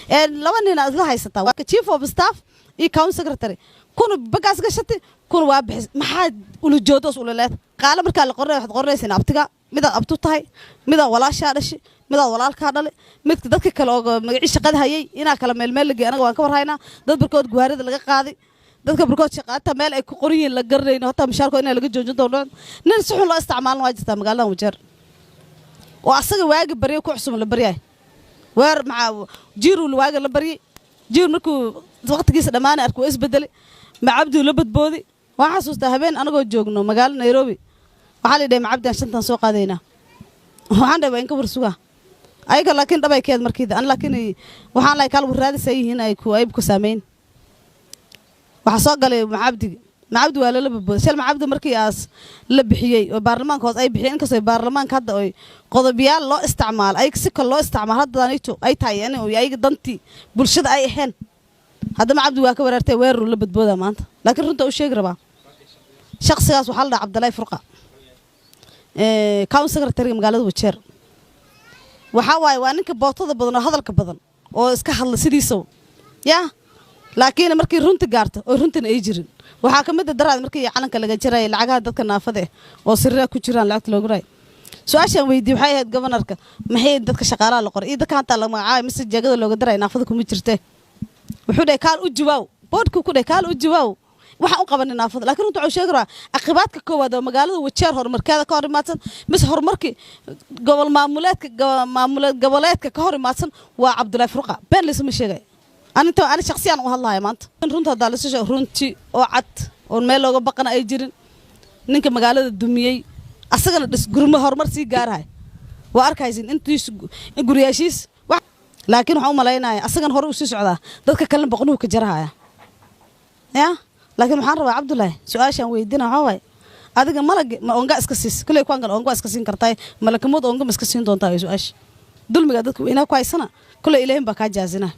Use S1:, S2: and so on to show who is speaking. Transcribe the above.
S1: laba nin aad la haysataa waa chief of staff iyo county secretary kuna bagaas gashati kuna waa bixis maxaa ula joodos ula leed qaala marka la qornay waxaad qornaysaa abtiga mid abtu tahay mid walaasha dhashay mid walaalka dhalay mid dadka kale oo magaci shaqada hayay ina kala meel la geeyay anaga waan ka warhaynaa dad barkood guwaarida laga qaaday dadka barkood shaqaata meel ay ku qoriyeen la garnayno hata mishaarko in laga joojin doono nin si xun loo isticmaalno waa jirta magaalada Wajeer oo asaga waaga bariyo ku cusub la bariyay weer ma jiru waaga la bariyay jiru markuu waqtigiisa dhamaanay arkuu isbedel ma abdu la badboodi waxa xasuustaa habeen anagoo joogno magaalada Nairobi waxa la dhigay abdan shantan soo qaadayna waxaan dhahay in ka warsuga ayaga laakiin dhabay keed markii aan laakiin waxaan la kala waraadisayeen ay ku saameyn waxa soo galay macabdi waa la badboodi shal macabdi markii aas la bixiyay oo baarlamaanka hoos ay bixiyeen inkastoo baarlamaanka hadda ay qodobiyaal loo isticmaal ay si kale loo isticmaal hadda ay tahay in ay dantii bulshada ay ahayn hadda macabdi waa ka weerartay weerar la badbooda maanta laakiin runta uu sheeg rabaa shakhsigaas waxa la dhaca Cabdullaahi Furqa county secretary magaalada Wajeer waxa waay waa ninka bootada badan oo hadalka badan oo iska hadla sidiisa laakiin markii runta gaarto oo runtan ay jirin waxa kamid ah daraad markii calanka laga jiray lacagaha dadka naafada oo sirra ku jiraan lacag loo guray su'aashan weydii waxay ahayd governorka maxay dadka shaqaalaha la qoray dadka hanta la magacaay mise jagada looga diray naafada kuma jirtay wuxuu dhahay kaal u jawaaw boodku ku dhahay kaal u jawaaw waxa u qabanay naafada laakiin runta wuxuu sheegay aqabaadka koowaad oo magaalada Wajeer horumarkeeda ka hor imaadsan mise horumarkii gobol maamuleedka ka hor imaadsan waa Cabdullaahi Furqa been lisma sheegay أنا شخصياً وهالله ما أنت رنت هذا لسه رنتي أو عت أو المال أو بقنا أي جرين نك مقالة الدمية أصلاً بس قرمه هرمر سيجار هاي وأركايزين أنت يقولياشيس لكن هم ملاينا أصلاً هرمس سعدا ذلك كلام بقنوه كجرها يا لكن محارب عبد الله سؤال شان ويدنا هواي هذا ملك ما أنجا إسكسيس كل يكون أنجا إسكسين كرتاي ملك مود أنجا إسكسين دون تاي سؤال دول مقادك وإنا كويسنا كل إلهم بكاجازنا